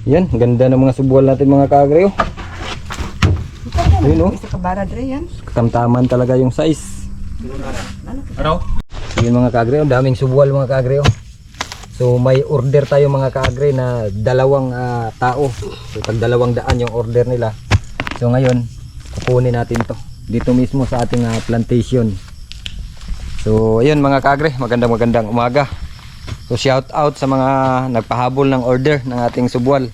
Yan, ganda ng mga subwal natin mga kaagre. Oh. Ayun, oh. Isa ka bara dre yan. Katamtaman talaga yung size. Ano? So yun mga kaagre, oh. Daming subwal mga kaagre. Oh. So may order tayo mga kaagre na dalawang tao. So tag 200 yung order nila. So ngayon, kukunin natin to dito mismo sa ating plantation. So ayun mga kaagre, magandang umaga. So shout out sa mga nagpahabol ng order ng ating subwal.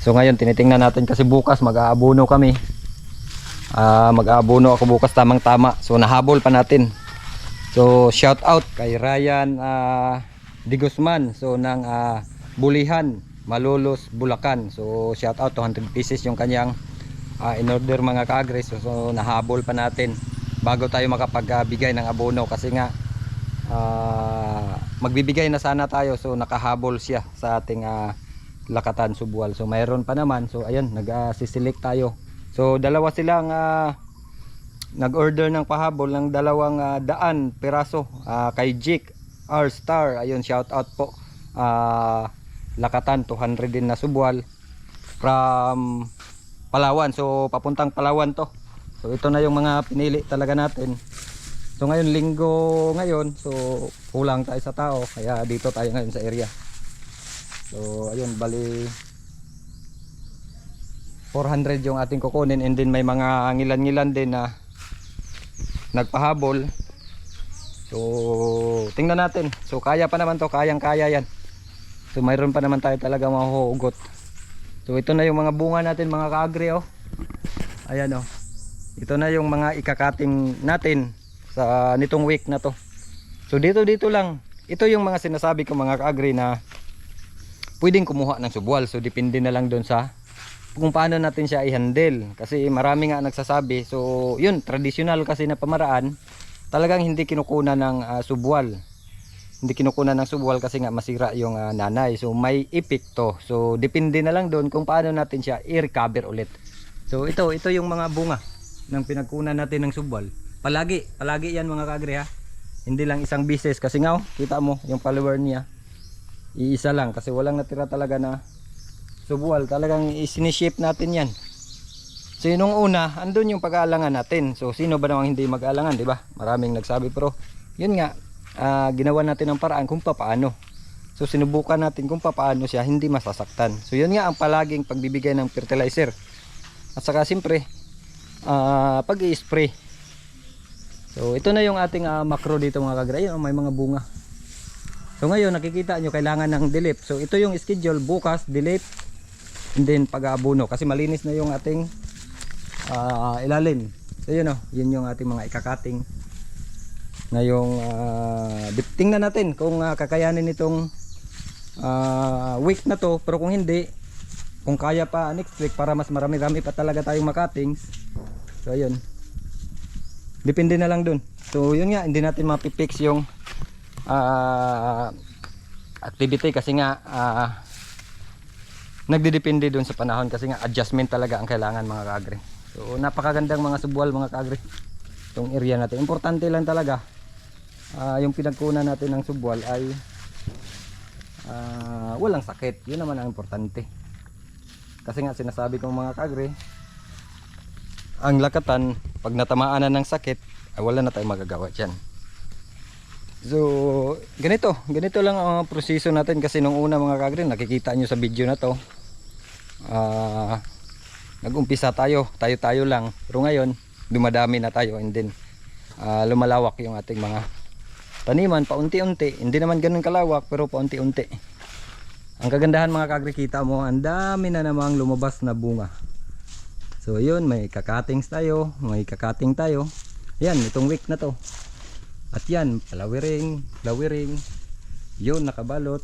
So ngayon tinitingnan natin kasi bukas mag-aabono kami. Mag-aabono ako bukas tamang tama. So nahabol pa natin. So shout out kay Ryan Di Guzman, so ng Bulihan, Malolos, Bulacan. So shout out, 200 pieces yung kanyang in order mga kaagre. So nahabol pa natin bago tayo makapagbigay ng abono kasi nga magbibigay na sana tayo. So nakahabol siya sa ating lakatan subwal. So mayroon pa naman. So ayun, nag-select tayo. So dalawa silang nag-order ng pahabol ng 200 piraso kay Jake R Star. Ayun, shout out po. Lakatan 200 din na subwal from Palawan. So papuntang Palawan to. So ito na yung mga pinili talaga natin. So ngayon linggo ngayon, so kulang tayo sa tao kaya dito tayo ngayon sa area. So ayun, bali 400 yung ating kukunin, and then may mga ngilan-ngilan din na nagpahabol. So tingnan natin. So kaya pa naman to, kayang-kaya yan. So mayroon pa naman tayo talaga mahuhugot. So ito na yung mga bunga natin mga kaagre. Oh. Ayan oh. Ito na yung mga ikakating natin sa nitong week na to. So dito lang. Ito yung mga sinasabi ko mga kaagre na pwedeng kumuha ng subwal. So depende na lang doon sa kung paano natin siya i-handle. Kasi marami nga nagsasabi. So yun, traditional kasi na pamaraan. Talagang hindi kinukunan ng subwal. Hindi kinukunan ng subwal kasi nga masira yung nanay. So may epekto. So depende na lang doon kung paano natin siya i-recover ulit. So ito yung mga bunga ng pinagkunan natin ng subwal. Palagi yan mga kaagre ha. Hindi lang isang bisis kasi nga kita mo yung follower niya. Iisa lang kasi walang natira talaga na subwal. Talagang isinishape natin yan. So nung una, andun yung pag-aalangan natin. So sino ba namang hindi mag-aalangan, di ba? Maraming nagsabi pero yun nga, ginawa natin ang paraan kung paano. So sinubukan natin kung paano siya hindi masasaktan. So yun nga ang palaging pagbibigay ng fertilizer. At saka siyempre, pag-i-spray. So ito na yung ating macro dito mga kaagre. Ayun, may mga bunga. So ngayon nakikita nyo kailangan ng dilip. So ito yung schedule, bukas dilip, and then pag-aabono kasi malinis na yung ating ilalim. So yun yun yung ating mga ikakating ngayong tingnan natin kung kakayanin itong week na to. Pero kung hindi, kung kaya pa next week para mas marami-rami pa talaga tayong makatings. So ayun, depende na lang dun. So yun nga, hindi natin mapipix yung activity kasi nga nagdidepende dun sa panahon kasi nga adjustment talaga ang kailangan mga kaagre. So napakagandang mga subwal mga kaagre itong area natin. Importante lang talaga yung pinagkunan natin ng subwal ay walang sakit. Yun naman ang importante kasi nga sinasabi kong mga kaagre, ang lakatan pag natamaan na ng sakit ay wala na tayong magagawa dyan. So ganito lang ang proseso natin kasi nung una mga kaagre, nakikita nyo sa video na to, nag-umpisa tayo lang, pero ngayon dumadami na tayo, and then lumalawak yung ating mga taniman paunti-unti. Hindi naman ganun kalawak pero paunti-unti. Ang kagandahan mga kaagre, kita mo ang dami na namang lumabas na bunga. So yun, may kakatings tayo, may kakating tayo. Yan, itong week na to. At yan, flowering. Yun, nakabalot.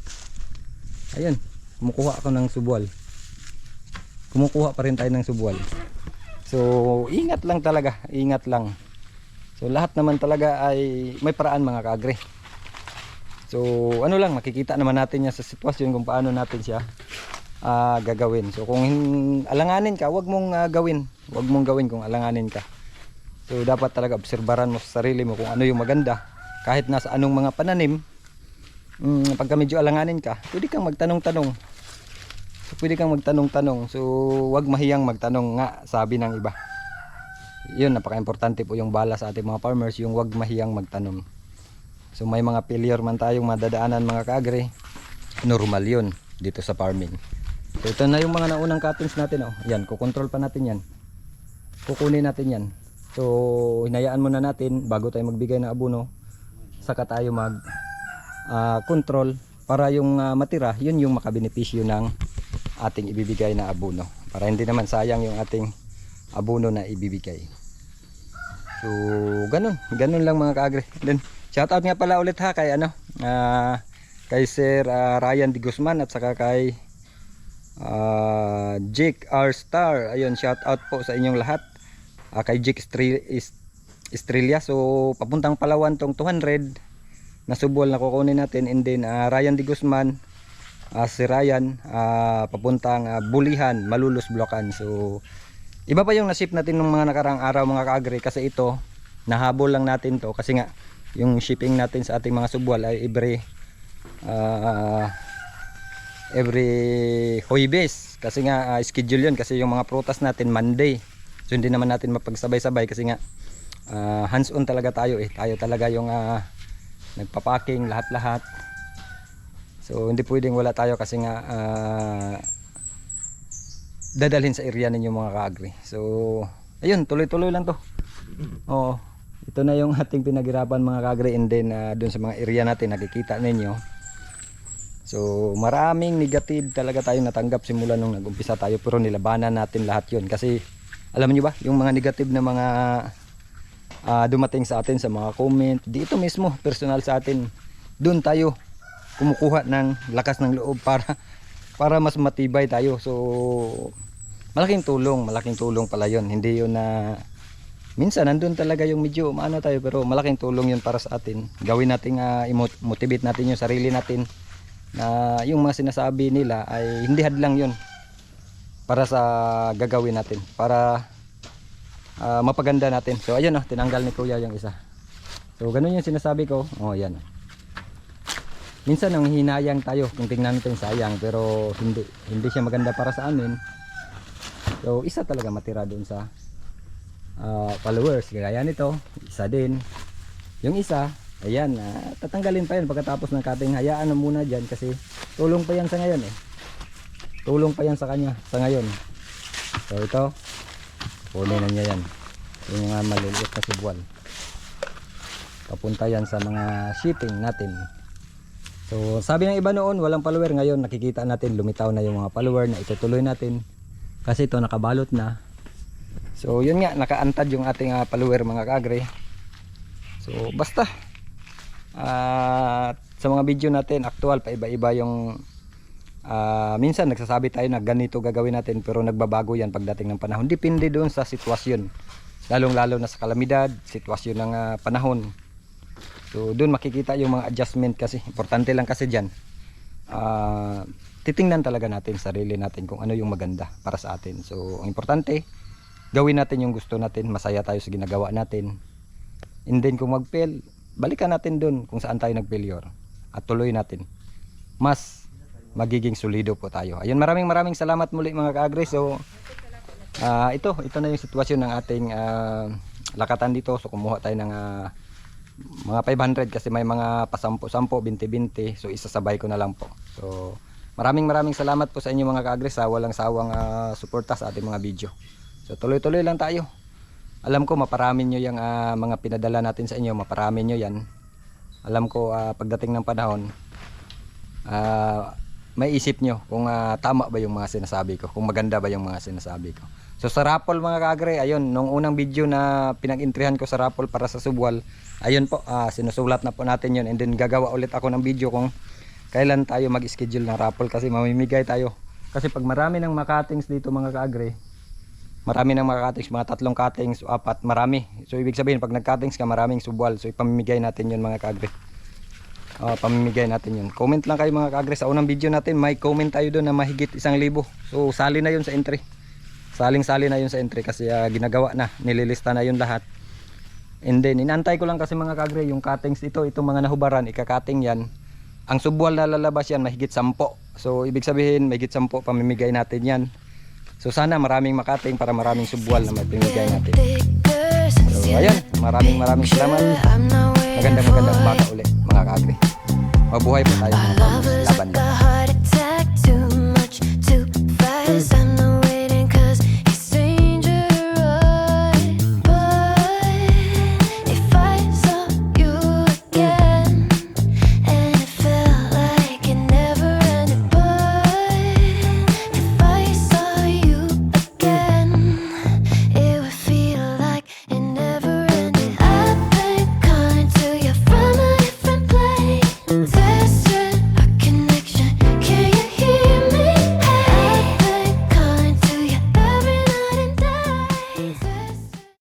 Ayun, kumukuha ako ng subwal. Kumukuha pa rin tayo ng subwal. So ingat lang talaga, ingat lang. So lahat naman talaga ay may paraan mga kaagre. So ano lang, makikita naman natin yan sa sitwasyon kung paano natin siya gagawin. So kung alanganin ka, wag mong gawin. Wag mong gawin kung alanganin ka. So dapat talaga obserbaran mo sa sarili mo kung ano yung maganda. Kahit nasa anong mga pananim, pagka medyo alanganin ka, pwede kang magtanong-tanong. So pwede kang magtanong-tanong. So wag mahiyang magtanong nga, sabi ng iba. Yun, napaka-importante po yung bala sa ating mga farmers, yung wag mahiyang magtanong. So may mga failure man tayong madadaanan mga kaagre, normal yun dito sa farming. So ito na yung mga naunang cuttings natin. Yan, kukontrol pa natin yan. Kukunin natin yan. So hinayaan muna natin bago tayo magbigay ng abono, saka tayo mag control para yung matira, yun yung makabenepisyo ng ating ibibigay na abono, para hindi naman sayang yung ating abono na ibibigay. So ganun lang mga kaagre. Then shout out nga pala ulit ha kay kay Sir Ryan De Guzman at saka kay Jake R Star. Ayun, shout out po sa inyong lahat. Kay Jake Estrella, so papuntang Palawan tong 200 na subol na kukunin natin, and then Ryan De Guzman, si Ryan papuntang Bulihan, Malulus, Bulacan. So iba pa yung nasip natin ng mga nakarang araw mga kaagre, kasi ito nahabol lang natin to kasi nga yung shipping natin sa ating mga subwal ay every Huwebes, kasi nga schedule yun, kasi yung mga prutas natin Monday. So hindi naman natin mapagsabay-sabay kasi nga hands on talaga tayo tayo talaga yung nagpapacking lahat-lahat. So hindi pwedeng wala tayo kasi nga dadalhin sa area ninyo mga kaagri. So ayun, tuloy-tuloy lang to. Oo, ito na yung ating pinaghirapan mga kaagri, and then dun sa mga area natin nakikita ninyo. So maraming negative talaga tayong natanggap simula nung nag-umpisa tayo, pero nilabanan natin lahat yun kasi alam niyo ba yung mga negative na mga dumating sa atin sa mga comment dito mismo, personal sa atin, doon tayo kumukuha ng lakas ng loob para mas matibay tayo. So malaking tulong pala yun. Hindi yun na minsan nandun talaga yung medyo maano tayo, pero malaking tulong yun para sa atin. Gawin natin motivate natin yung sarili natin na yung mga sinasabi nila ay hindi hadlang yun para sa gagawin natin, para mapaganda natin. So ayun, tinanggal ni kuya yung isa. So ganun yung sinasabi ko. Yan. Minsan nang hinayang tayo kung tingnan natin sayang, pero hindi siya maganda para sa amin. So isa talaga matira doon sa followers, gaya nito, isa din. Yung isa, ayan, tatanggalin pa yan pagkatapos ng cutting. Hayaan na muna dyan kasi tulong pa yan sa ngayon tulong pa yan sa kanya sa ngayon. So ito, kunin na niya yan, yung mga maliliit na subwal, papunta yan sa mga shipping natin. So sabi ng iba noon walang follower, ngayon nakikita natin lumitaw na yung mga follower na itutuloy natin kasi ito nakabalot na. So yun nga, nakaantad yung ating follower mga kaagre. So basta sa mga video natin actual pa iba-iba yung minsan nagsasabi tayo na ganito gagawin natin, pero nagbabago yan pagdating ng panahon. Depende doon sa sitwasyon, lalong-lalo na sa kalamidad, sitwasyon ng panahon. So doon makikita yung mga adjustment, kasi importante lang kasi dyan titingnan talaga natin sarili natin kung ano yung maganda para sa atin. So ang importante, gawin natin yung gusto natin, masaya tayo sa ginagawa natin, and then kung mag-fail, balikan natin doon kung saan tayo nag-failure at tuloy natin, mas magiging solido po tayo. Ayun, maraming salamat muli mga kaagre. So ito na yung sitwasyon ng ating lakatan dito. So kumuha tayo ng mga 500 kasi may mga pasampo-sampo, 20-20. So isasabay ko na lang po. So maraming salamat po sa inyo mga kaagre sa walang sawang suporta sa ating mga video. So tuloy-tuloy lang tayo. Alam ko maparami nyo yung mga pinadala natin sa inyo, maparami nyo yan. Alam ko pagdating ng panahon may isip nyo kung tama ba yung mga sinasabi ko, kung maganda ba yung mga sinasabi ko. So sa raffle mga kaagre, ayun, nung unang video na pinag-intrihan ko sa raffle para sa subwal, ayun po, sinusulat na po natin yun, and then gagawa ulit ako ng video kung kailan tayo mag-schedule ng raffle, kasi mamimigay tayo. Kasi pag marami ng cuttings dito mga kaagre, marami ng cuttings, mga 3 cuttings o 4, marami. So ibig sabihin pag nag-cuttings ka, maraming subwal. So ipamimigay natin yun mga kaagre. Pamimigay natin yun. Comment lang kayo mga kaagre. Sa unang video natin may comment tayo doon na mahigit 1,000. So sali na yun sa entry. Saling-sali na yun sa entry kasi ginagawa na, nililista na yun lahat. And then inantay ko lang kasi mga kaagre yung cuttings itong mga nahubaran, ika-cutting yan. ang subwal na lalabas yan mahigit 10. So ibig sabihin mahigit 10 pamimigay natin yan. So sana maraming makating para maraming subwal na mapimigay natin. So ayan, maraming salamat. Magandang umaga ulit mga kaagri. Mabuhay po tayo mga farmers. Laban lang.